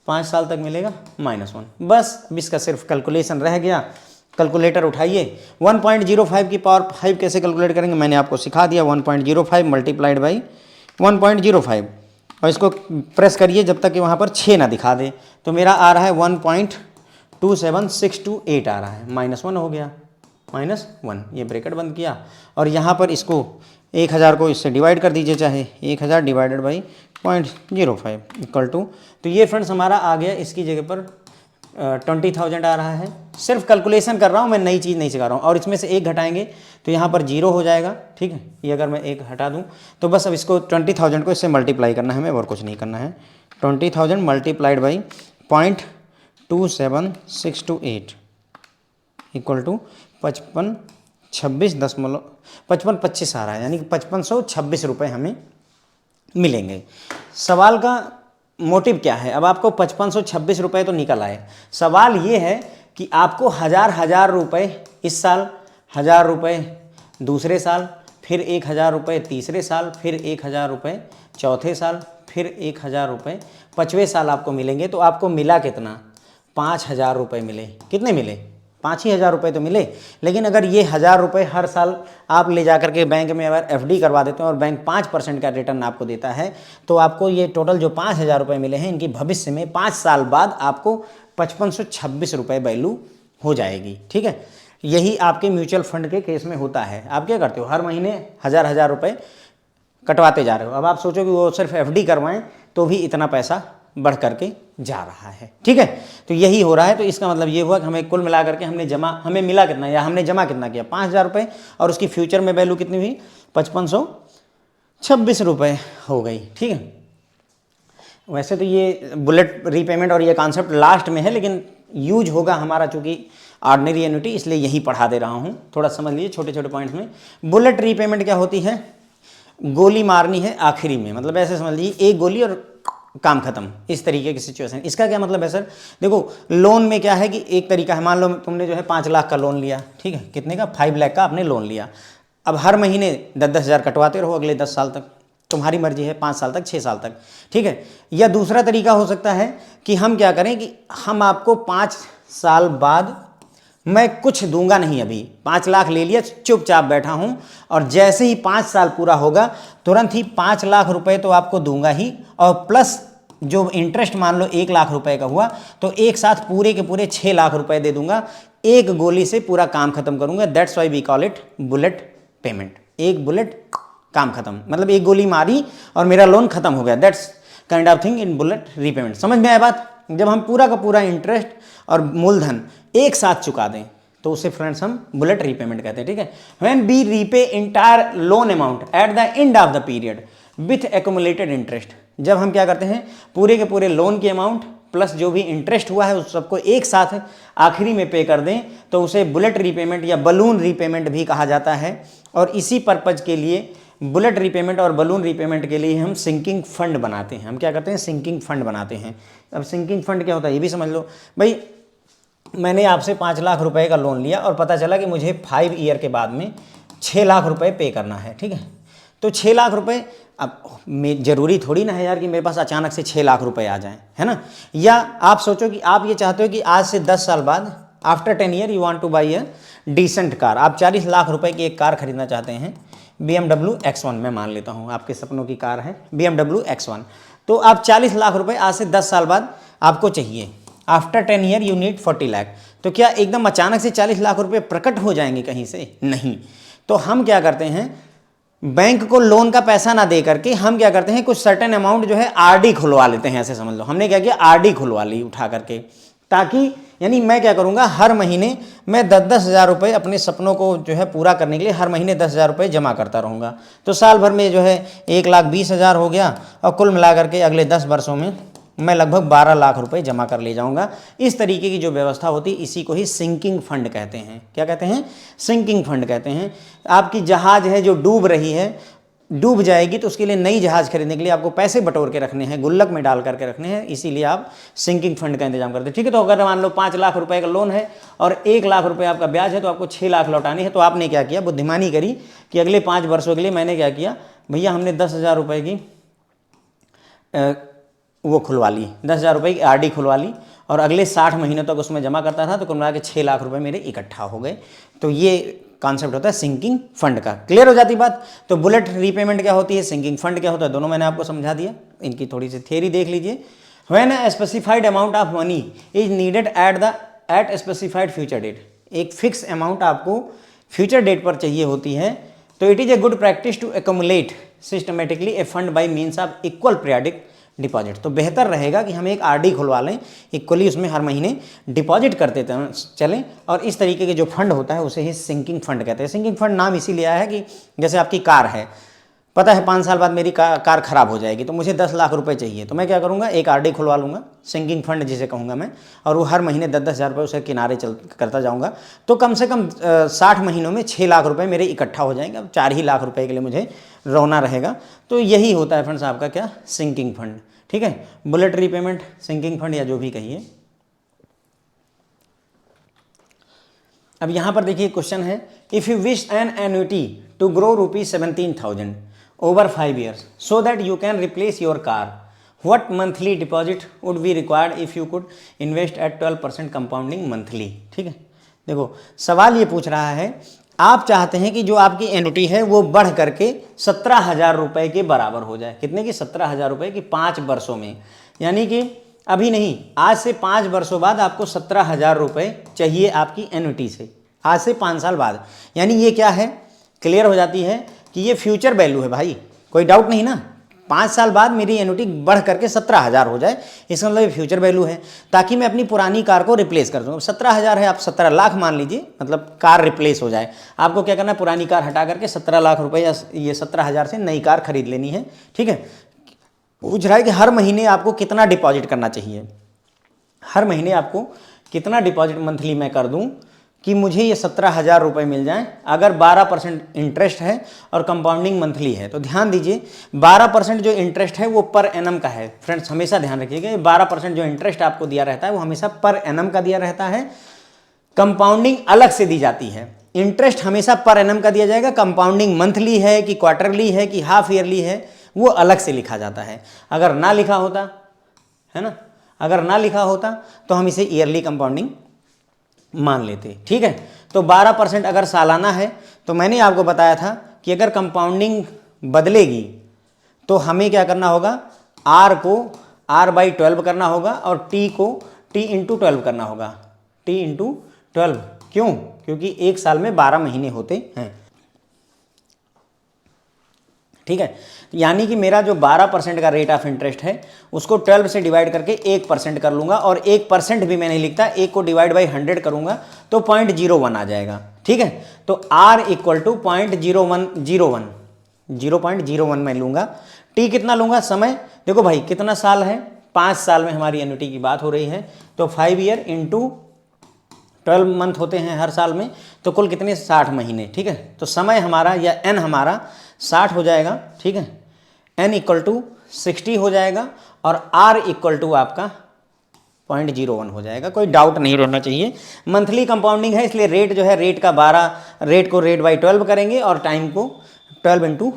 A: 5 साल तक मिलेगा -1, बस अब इसका सिर्फ कैलकुलेशन रह गया। कैलकुलेटर उठाइए, 1.05 की पावर 5 कैसे कैलकुलेट करेंगे मैंने आपको सिखा दिया। 1.05 मल्टीप्लाइड बाई 1.05 और इसको प्रेस करिए जब तक कि वहाँ पर 6 ना दिखा दे, तो मेरा आ रहा है 1.27628 आ रहा है, -1 हो गया, -1, ये ब्रैकेट बंद किया और यहाँ पर इसको 1000 को इससे डिवाइड कर दीजिए, चाहे 1000 डिवाइडेड बाई 0.05 इक्वल टू, तो ये फ्रेंड्स हमारा आ गया, इसकी जगह पर 20,000 आ रहा है। सिर्फ कैलकुलेशन कर रहा हूँ मैं, नई चीज़ नहीं सिखा रहा हूँ। और इसमें से 1 घटाएंगे तो यहाँ पर 0 हो जाएगा, ठीक है। ये अगर मैं 1 हटा दूँ तो बस अब इसको 20,000 को इससे मल्टीप्लाई करना है, हमें और कुछ नहीं करना है। 20,000 मल्टीप्लाइड बाई 0.27628 इक्वल टू 5526 आ रहा है, यानी कि 5526 रुपये हमें मिलेंगे। सवाल का मोटिव क्या है? अब आपको 5526 रुपये तो निकल आए, सवाल ये है कि आपको 1000 रुपये इस साल, 1000 रुपये दूसरे साल, फिर 1,000 रुपये तीसरे साल, फिर 1,000 रुपये चौथे साल, फिर 1,000 रुपये 5वें साल आपको मिलेंगे। तो आपको मिला कितना? 5,000 रुपये मिले। कितने मिले? 5,000 रुपये तो मिले। लेकिन अगर ये 1,000 रुपये हर साल आप ले जा करके बैंक में अगर FD करवा देते हैं और बैंक 5% का रिटर्न आपको देता है, तो आपको ये टोटल जो 5,000 रुपये मिले हैं, इनकी भविष्य में 5 साल बाद आपको 5526 रुपये वैल्यू हो जाएगी। ठीक है, यही आपके म्यूचुअल फंड के केस में होता है। आप क्या करते हो? हर महीने 1,000 रुपये कटवाते जा रहे हो। अब आप सोचो कि वो सिर्फ FD करवाएं तो भी इतना पैसा बढ़ करके जा रहा है। ठीक है, तो यही हो रहा है। तो इसका मतलब ये हुआ कि हमें कुल मिला करके हमें मिला कितना, या हमने जमा कितना किया? 5,000 रुपये, और उसकी फ्यूचर में वैल्यू कितनी हुई? 5526 रुपये हो गई। ठीक है, वैसे तो ये बुलेट रीपेमेंट और ये कॉन्सेप्ट लास्ट में है, लेकिन यूज होगा हमारा चूंकि ऑर्डिनरी एन्युटी, इसलिए यही पढ़ा दे रहा हूँ। थोड़ा समझ लीजिए छोटे छोटे पॉइंट्स में। बुलेट रीपेमेंट क्या होती है? गोली मारनी है आखिरी में, मतलब ऐसे समझ लीजिए एक गोली और काम खत्म, इस तरीके की सिचुएशन। इसका क्या मतलब है सर? देखो लोन में क्या है कि एक तरीका है, मान लो तुमने जो है 5 लाख का लोन लिया। ठीक है, कितने का? 5 लाख का आपने लोन लिया। अब हर महीने 10-10 हज़ार कटवाते रहो अगले 10 साल तक, तुम्हारी मर्जी है, 5 साल तक, 6 साल तक। ठीक है, या दूसरा तरीका हो सकता है कि हम क्या करें कि हम आपको 5 साल बाद, मैं कुछ दूंगा नहीं, अभी 5 लाख ले लिया, चुपचाप बैठा हूं, और जैसे ही 5 साल पूरा होगा तुरंत ही 5 लाख रुपए तो आपको दूंगा ही, और प्लस जो इंटरेस्ट मान लो 1 लाख रुपए का हुआ, तो एक साथ पूरे के पूरे 6 लाख रुपए दे दूंगा। एक गोली से पूरा काम खत्म करूंगा। That's why we call it bullet payment. एक बुलेट, काम खत्म, मतलब एक गोली मारी और मेरा लोन खत्म हो गया। That's kind of thing in bullet repayment. समझ में आया बात? जब हम पूरा का पूरा इंटरेस्ट और मूलधन एक साथ चुका दें तो उसे फ्रेंड्स हम बुलेट रीपेमेंट कहते हैं। ठीक है, when we repay entire loan amount at the end of the period with accumulated interest. जब हम क्या करते हैं, पूरे के पूरे लोन की अमाउंट प्लस जो भी इंटरेस्ट हुआ है उस सबको एक साथ आखिरी में पे कर दें, तो उसे बुलेट रीपेमेंट या बलून रीपेमेंट भी कहा जाता है। और इसी पर्पज के लिए, बुलेट रीपेमेंट और बलून रीपेमेंट के लिए हम सिंकिंग फंड बनाते हैं। हम क्या करते हैं? सिंकिंग फंड बनाते हैं। अब सिंकिंग फंड क्या होता है ये भी समझ लो। भाई मैंने आपसे 5 लाख रुपए का लोन लिया और पता चला कि मुझे 5 ईयर के बाद में 6 लाख रुपए पे करना है। ठीक है, तो 6 लाख रुपए, अब जरूरी थोड़ी ना है यार कि मेरे पास अचानक से 6 लाख रुपए आ जाएं, है ना। या आप सोचो कि आप ये चाहते हो कि आज से 10 साल बाद, after 10 year you want to buy a decent car, आप 40 लाख रुपए की एक कार खरीदना चाहते हैं, BMW X1 मैं मान लेता हूँ आपके सपनों की कार है BMW X1। तो आप 40 लाख रुपए आज से 10 साल बाद आपको चाहिए। After 10 year you need 40 lakh. तो क्या एकदम अचानक से 40 लाख रुपए प्रकट हो जाएंगे कहीं से? नहीं। तो हम क्या करते हैं, बैंक को लोन का पैसा ना दे करके हम क्या करते हैं, कुछ सर्टेन अमाउंट जो है RD खुलवा लेते हैं। ऐसे समझ लो हमने क्या किया, RD खुलवा ली उठा करके, ताकि यानी मैं क्या करूंगा, हर महीने मैं 10-10 हज़ार रुपये अपने सपनों को जो है पूरा करने के लिए हर महीने 10 हज़ार रुपये जमा करता रहूँगा। तो साल भर में जो है 1,20,000 हो गया, और कुल मिला करके अगले 10 वर्षों में मैं लगभग 12 लाख रुपए जमा कर ले जाऊंगा। इस तरीके की जो व्यवस्था होती है इसी को ही सिंकिंग फंड कहते हैं। क्या कहते हैं? सिंकिंग फंड कहते हैं। आपकी जहाज है जो डूब रही है, डूब जाएगी, तो उसके लिए नई जहाज खरीदने के लिए आपको पैसे बटोर के रखने हैं, गुल्लक में डाल करके रखने हैं, इसीलिए आप सिंकिंग फंड का इंतजाम करते हैं। ठीक है, तो अगर मान लो 5 लाख रुपए का लोन है और 1 लाख रुपए आपका ब्याज है, तो आपको 6 लाख लौटानी है। तो आपने क्या किया, बुद्धिमानी करी कि अगले 5 वर्षों के लिए मैंने क्या किया, भैया हमने 10 हज़ार रुपये की वो खुलवा ली, 10 हज़ार रुपये की RD खुलवा ली, और अगले 60 महीनों तक उसमें जमा करता था, तो कुल मिला के 6 लाख रुपए मेरे इकट्ठा हो गए। तो ये कॉन्सेप्ट होता है सिंकिंग फंड का। क्लियर हो जाती बात? तो बुलेट रीपेमेंट क्या होती है, सिंकिंग फंड क्या होता है, दोनों मैंने आपको समझा दिया। इनकी थोड़ी सी थ्योरी देख लीजिए। When a specified amount of money is needed at specified future date, एक फिक्स अमाउंट आपको फ्यूचर डेट पर चाहिए होती है, तो it is a good practice to accumulate systematically a fund by means of equal periodic deposit. तो बेहतर रहेगा कि हम एक RD खुलवा लें, इक्वली उसमें हर महीने डिपॉजिट करते चलें, और इस तरीके के जो फंड होता है उसे ही सिंकिंग फंड कहते हैं। सिंकिंग फंड नाम इसीलिए आया है कि जैसे आपकी कार है, पता है 5 साल बाद मेरी कार खराब हो जाएगी, तो मुझे 10 लाख रुपए चाहिए, तो मैं क्या करूँगा, एक RD खुलवा लूँगा, सिंकिंग फंड जिसे कहूँगा मैं, और वो हर महीने 10-10 हज़ार रुपये उसे किनारे करता जाऊँगा। तो कम से कम 60 महीनों में 6 लाख रुपये मेरे इकट्ठा हो जाएंगे। अब 4 ही लाख रुपये के लिए मुझे रोना रहेगा। तो यही होता है फ्रेंड्स आपका क्या, सिंकिंग फंड। ठीक है, बुलेट रीपेमेंट, सिंकिंग फंड या जो भी कहिए। अब यहाँ पर देखिए क्वेश्चन है, if you wish an annuity to grow ₹17,000 over 5 years so that you can replace your car, what monthly deposit would be required if you could invest at 12% compounding monthly? ठीक है, देखो सवाल ये पूछ रहा है, आप चाहते हैं कि जो आपकी एन्युटी है वो बढ़ करके 17,000 रुपये के बराबर हो जाए। कितने की? 17,000 रुपये की 5 वर्षों में, यानी कि अभी नहीं, आज से 5 वर्षों बाद आपको 17,000 रुपये चाहिए आपकी एन्युटी से, आज से 5 साल बाद। यानी ये क्या है, क्लियर हो जाती है कि ये फ्यूचर वैल्यू है भाई, कोई डाउट नहीं ना। 5 साल बाद मेरी एन्युटी बढ़ करके 17,000 हो जाए, इसका मतलब फ्यूचर वैल्यू है, ताकि मैं अपनी पुरानी कार को रिप्लेस कर दूँ। 17,000 है, आप 17 लाख मान लीजिए, मतलब कार रिप्लेस हो जाए। आपको क्या करना है, पुरानी कार हटा करके 17 लाख रुपए या ये 17,000 से नई कार खरीद लेनी है। ठीक है, पूछ रहा है कि हर महीने आपको कितना डिपॉजिट करना चाहिए, हर महीने आपको कितना डिपॉजिट मंथली मैं कर दूँ कि मुझे ये 17,000 रुपये मिल जाएं, अगर 12% इंटरेस्ट है और कंपाउंडिंग मंथली है। तो ध्यान दीजिए, 12% जो इंटरेस्ट है वो पर एनम का है। फ्रेंड्स हमेशा ध्यान रखिएगा, 12% जो इंटरेस्ट आपको दिया रहता है वो हमेशा पर एनम का दिया रहता है, कंपाउंडिंग अलग से दी जाती है। इंटरेस्ट हमेशा पर एनम का दिया जाएगा, कंपाउंडिंग मंथली है कि क्वार्टरली है कि हाफ ईयरली है वो अलग से लिखा जाता है। अगर ना लिखा होता है ना, अगर ना लिखा होता तो हम इसे ईयरली कंपाउंडिंग मान लेते। ठीक है, तो 12% अगर सालाना है, तो मैंने आपको बताया था कि अगर कंपाउंडिंग बदलेगी तो हमें क्या करना होगा, R को R/12 करना होगा और T को T × 12 करना होगा, T × 12। क्यों? क्योंकि एक साल में 12 महीने होते हैं। ठीक है, यानी कि मेरा जो 12% का रेट ऑफ इंटरेस्ट है उसको 12 से डिवाइड करके 1% कर लूँगा, और 1% भी मैं नहीं लिखता, 1 को डिवाइड बाई 100 करूँगा तो 0.01 आ जाएगा। ठीक है, तो R = 0.0101, 0.01 मैं लूँगा। T कितना लूँगा? समय, देखो भाई कितना साल है, 5 साल में हमारी एन्युटी की बात हो रही है, तो 5 ईयर × 12 मंथ होते हैं हर साल में, तो कुल कितने? 60 महीने। ठीक है, तो समय हमारा या N हमारा 60 हो जाएगा। ठीक है, N = 60 हो जाएगा और R = आपका 0.01 हो जाएगा। कोई डाउट नहीं रहना चाहिए। मंथली कंपाउंडिंग है, इसलिए रेट जो है, रेट का 12 रेट को रेट/12 करेंगे और टाइम को 12 ×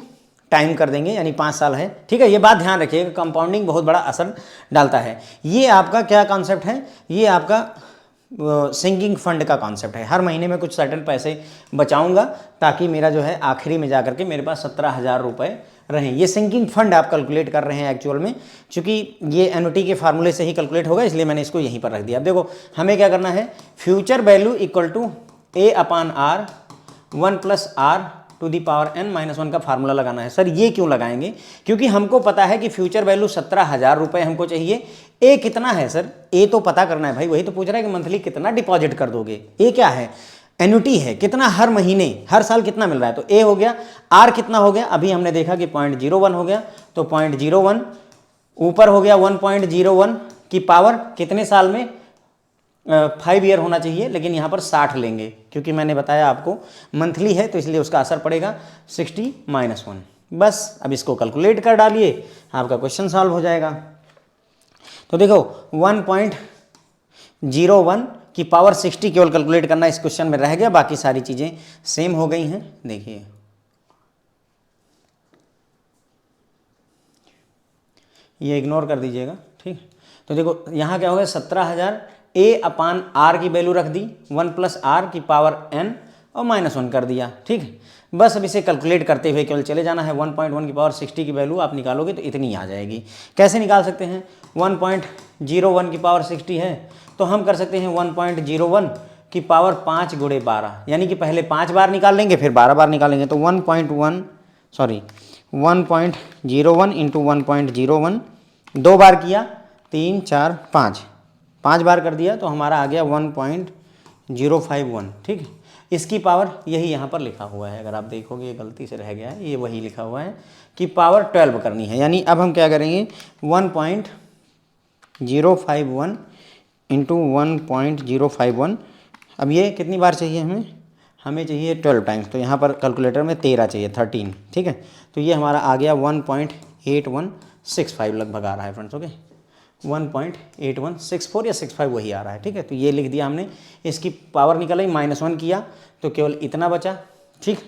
A: टाइम कर देंगे, यानी 5 साल है। ठीक है, ये बात ध्यान रखिएगा, कंपाउंडिंग बहुत बड़ा असर डालता है। ये आपका क्या कॉन्सेप्ट है, ये आपका सिंकिंग फंड का कॉन्सेप्ट है। हर महीने में कुछ सर्टेन पैसे बचाऊंगा ताकि मेरा जो है आखिरी में जाकर के मेरे पास 17,000 रुपये रहें। ये सिंकिंग फंड आप कैलकुलेट कर रहे हैं एक्चुअल में, क्योंकि ये एन्युटी के फार्मूले से ही कैलकुलेट होगा, इसलिए मैंने इसको यहीं पर रख दिया। अब देखो हमें क्या करना है, फ्यूचर वैल्यू = A/R 1 + R⁻n-1 का फार्मूला लगाना है। सर ये क्यों लगाएंगे? क्योंकि हमको पता है कि फ्यूचर वैल्यू 17,000 रुपये हमको चाहिए। ए कितना है सर? ए तो पता करना है भाई, वही तो पूछ रहा है कि मंथली कितना डिपॉजिट कर दोगे। ए क्या है? एन्युटी है, कितना हर महीने हर साल कितना मिल रहा है, तो ए हो गया। आर कितना हो गया? अभी हमने देखा कि 0.01 हो गया, तो 0.01 ऊपर हो गया 1.01 की पावर कितने साल में? 5 ईयर होना चाहिए, लेकिन यहाँ पर 60 लेंगे क्योंकि मैंने बताया आपको मंथली है, तो इसलिए उसका असर पड़ेगा 60 - 1। बस अब इसको कैलकुलेट कर डालिए, आपका क्वेश्चन सॉल्व हो जाएगा। तो देखो 1.01 की पावर 60 केवल कैलकुलेट करना इस क्वेश्चन में रह गया, बाकी सारी चीज़ें सेम हो गई हैं। देखिए ये इग्नोर कर दीजिएगा, ठीक। तो देखो यहाँ क्या हो गया, 17,000 A/R की वैल्यू रख दी, 1 + R की पावर n और -1 कर दिया, ठीक है। बस अब इसे कैलकुलेट करते हुए केवल चले जाना है। 1.1 की पावर 60 की वैल्यू आप निकालोगे तो इतनी आ जाएगी। कैसे निकाल सकते हैं? 1.01 की पावर 60 है, तो हम कर सकते हैं 1.01 की पावर 5 × 12, यानी कि पहले 5 बार निकाल लेंगे फिर 12 बार निकालेंगे। तो 1.01 × 1.01 2 बार किया, 3 4 5 बार कर दिया, तो हमारा आ गया 1.051, ठीक है। इसकी पावर यही यहाँ पर लिखा हुआ है, अगर आप देखोगे ये गलती से रह गया है, ये वही लिखा हुआ है कि पावर 12 करनी है। यानी अब हम क्या करेंगे, 1.051 × 1.051। अब ये कितनी बार चाहिए हमें चाहिए 12 टाइम्स, तो यहाँ पर कैलकुलेटर में 13 चाहिए, 13, ठीक है। तो ये हमारा आ गया 1.8165 लगभग आ रहा है फ्रेंड्स, ओके। 1.8164 या 65 वही आ रहा है, ठीक है। तो ये लिख दिया हमने, इसकी पावर निकल आई, -1 किया तो केवल इतना बचा, ठीक,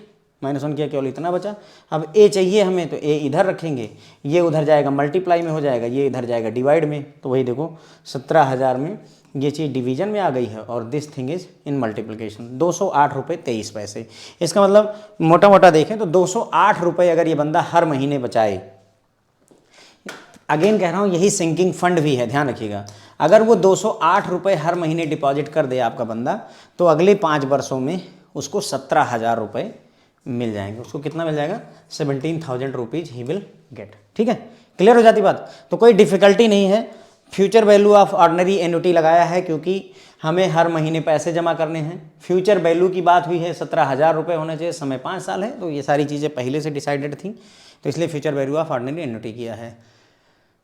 A: -1 किया, केवल इतना बचा। अब ए चाहिए हमें, तो ए इधर रखेंगे, ये उधर जाएगा मल्टीप्लाई में हो जाएगा, ये इधर जाएगा डिवाइड में, तो वही देखो 17,000 में ये चीज़ डिवीजन में आ गई है और this thing is in multiplication. 208 रुपये 23 पैसे। इसका मतलब मोटा मोटा देखें तो 208 रुपये अगर ये बंदा हर महीने बचाए, अगेन कह रहा हूँ यही सिंकिंग फंड भी है, ध्यान रखिएगा। अगर वो 208 रुपये हर महीने डिपॉजिट कर दे आपका बंदा, तो अगले 5 वर्षों में उसको 17,000 रुपये मिल जाएंगे। उसको कितना मिल जाएगा? 17,000 रुपीज़ ही विल गेट। ठीक है, क्लियर हो जाती बात। तो कोई डिफिकल्टी नहीं है। Future value of ordinary annuity लगाया है क्योंकि हमें हर महीने पैसे जमा करने हैं। फ्यूचर वैल्यू की बात हुई है, 17,000 रुपये होने चाहिए, समय 5 साल है, तो ये सारी चीज़ें पहले से डिसाइडेड थी, तो इसलिए future value of ordinary annuity किया है।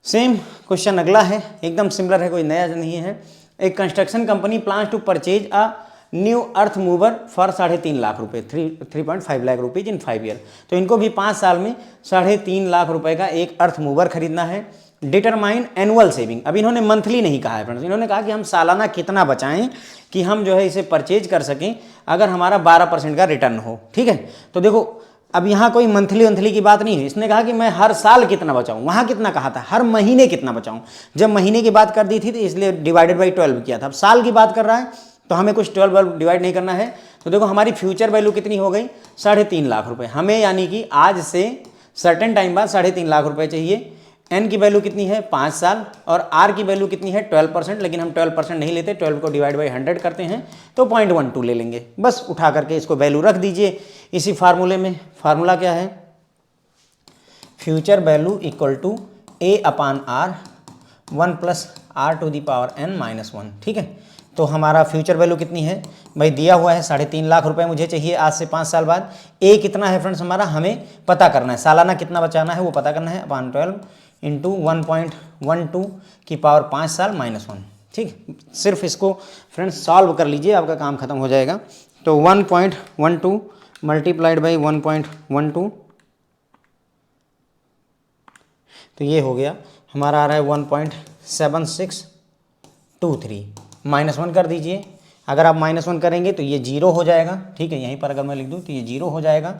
A: सेम क्वेश्चन अगला है, एकदम सिमिलर है, कोई नया नहीं है। एक construction company plans to purchase a new earth mover for 3.5 lakh रुपये, 3.5 लाख रुपीज़ इन 5 ईयर। तो इनको भी 5 साल में 3.5 लाख रुपए का एक अर्थ मूवर खरीदना है। डिटरमाइन एनुअल सेविंग, अब इन्होंने मंथली नहीं कहा है फ्रेंड्स, इन्होंने कहा कि हम सालाना कितना बचाएं कि हम जो है इसे परचेज कर सकें अगर हमारा 12% का रिटर्न हो। ठीक है, तो देखो अब यहाँ कोई मंथली की बात नहीं है, इसने कहा कि मैं हर साल कितना बचाऊं। वहाँ कितना कहा था? हर महीने कितना बचाऊं। जब महीने की बात कर दी थी तो इसलिए डिवाइडेड बाई 12 किया था। अब साल की बात कर रहा है तो हमें कुछ 12 डिवाइड नहीं करना है। तो देखो हमारी फ्यूचर वैल्यू कितनी हो गई? 3.5 लाख रुपए। हमें यानी कि आज से सर्टेन टाइम बाद 3.5 लाख रुपए चाहिए। एन की वैल्यू कितनी है? 5 साल। और आर की वैल्यू कितनी है? 12%, लेकिन हम 12% नहीं लेते, 12 को डिवाइड बाई 100 करते हैं तो 0.12 ले लेंगे। बस उठा करके इसको वैल्यू रख दीजिए इसी फार्मूले में। फार्मूला क्या है? Future value equal to A upon R 1 + R⁻n-1। ठीक है, तो हमारा फ्यूचर वैल्यू कितनी है भाई? दिया हुआ है 3.5 लाख रुपए मुझे चाहिए आज से 5 साल बाद। ए कितना है फ्रेंड्स हमारा? हमें पता करना है, सालाना कितना बचाना है वो पता करना है। अपान 12 इंटू 1.12 की पावर 5 साल -1। ठीक, सिर्फ इसको फ्रेंड्स सॉल्व कर लीजिए, आपका काम खत्म हो जाएगा। तो 1.12 मल्टीप्लाइड बाई 1.12, तो ये हो गया हमारा, आ रहा है 1.7623। -1 कर दीजिए। अगर आप -1 करेंगे तो ये 0 हो जाएगा। ठीक है, यहीं पर अगर मैं लिख दूँ तो ये 0 हो जाएगा।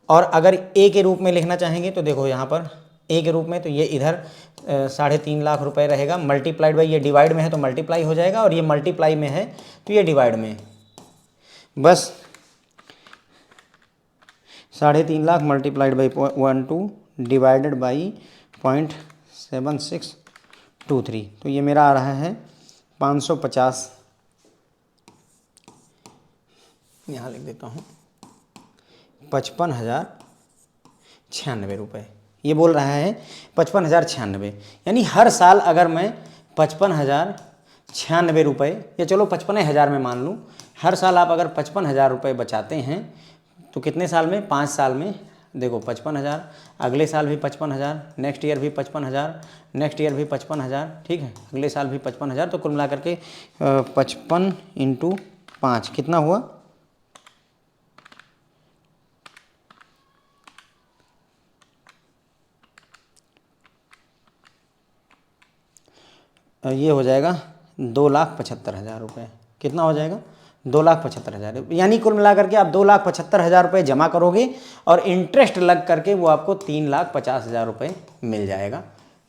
A: और अगर ए के रूप में लिखना चाहेंगे तो देखो यहाँ पर ए के रूप में, तो ये इधर 3.5 लाख रुपए रहेगा, मल्टीप्लाइड बाई, ये डिवाइड में है तो मल्टीप्लाई हो जाएगा, और ये मल्टीप्लाई में है तो ये डिवाइड में। बस 3.5 lakh multiplied by 12 divided by 0.7623, तो ये मेरा आ रहा है 550, यहाँ लिख देता हूँ 55,096 रुपये। ये बोल रहा है 55,096, यानी हर साल अगर मैं 55,096 रुपये, या चलो 55,000 में मान लूँ, हर साल आप अगर 55,000 रुपये बचाते हैं तो कितने साल में? 5 साल में। देखो 55,000, अगले साल भी 55,000, नेक्स्ट ईयर भी 55,000, नेक्स्ट ईयर भी 55,000, ठीक है, अगले साल भी 55,000, तो कुल मिला करके 55 × 5 कितना हुआ? ये हो जाएगा 2,75,000 रुपये। कितना हो जाएगा? 2,75,000। यानी कुल मिलाकर के आप 2,75,000 रुपये जमा करोगे और इंटरेस्ट लग करके वो आपको 3,50,000 रुपये मिल जाएगा।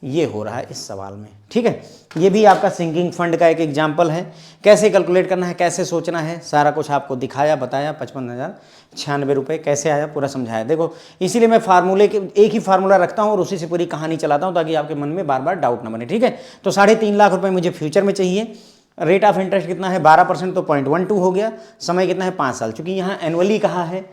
A: ये हो रहा है इस सवाल में। ठीक है, ये भी आपका सिंकिंग फंड का एक एग्जाम्पल है। कैसे कैलकुलेट करना है, कैसे सोचना है, सारा कुछ आपको दिखाया, बताया। 55,096 रुपये कैसे आया पूरा समझाया। देखो इसीलिए मैं फार्मूले के एक ही फार्मूला रखता हूँ और उसी से पूरी कहानी चलाता हूँ ताकि आपके मन में बार बार डाउट ना बने। ठीक है, तो 3.5 लाख रुपये मुझे फ्यूचर में चाहिए। रेट ऑफ इंटरेस्ट कितना है? 12%, तो 0.12 हो गया। समय कितना है? 5 साल। चूँकि यहाँ एनुअली कहा है,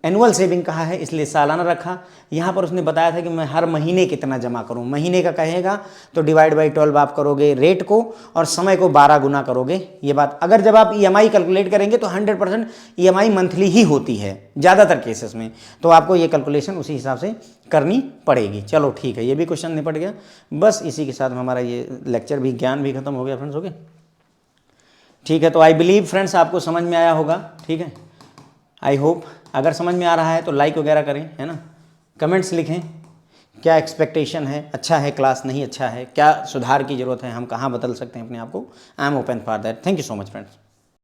A: एनुअल सेविंग कहा है, इसलिए सालाना रखा। यहाँ पर उसने बताया था कि मैं हर महीने कितना जमा करूँ। महीने का कहेगा तो डिवाइड बाई 12 आप करोगे रेट को, और समय को 12 गुना करोगे। ये बात अगर जब आप EMI कैलकुलेट करेंगे तो 100% EMI मंथली ही होती है ज़्यादातर केसेस में, तो आपको ये कैलकुलेशन उसी हिसाब से करनी पड़ेगी। चलो ठीक है, ये भी क्वेश्चन निपट गया। बस इसी के साथ हमारा ये लेक्चर भी, ज्ञान भी खत्म हो गया फ्रेंड्स। ओके, ठीक है, तो आई बिलीव फ्रेंड्स आपको समझ में आया होगा। ठीक है, आई होप। अगर समझ में आ रहा है तो लाइक वगैरह करें, है ना, कमेंट्स लिखें, क्या एक्सपेक्टेशन है, अच्छा है क्लास, नहीं अच्छा है, क्या सुधार की ज़रूरत है, हम कहाँ बदल सकते हैं अपने आप को। I am open for that. Thank you so much friends.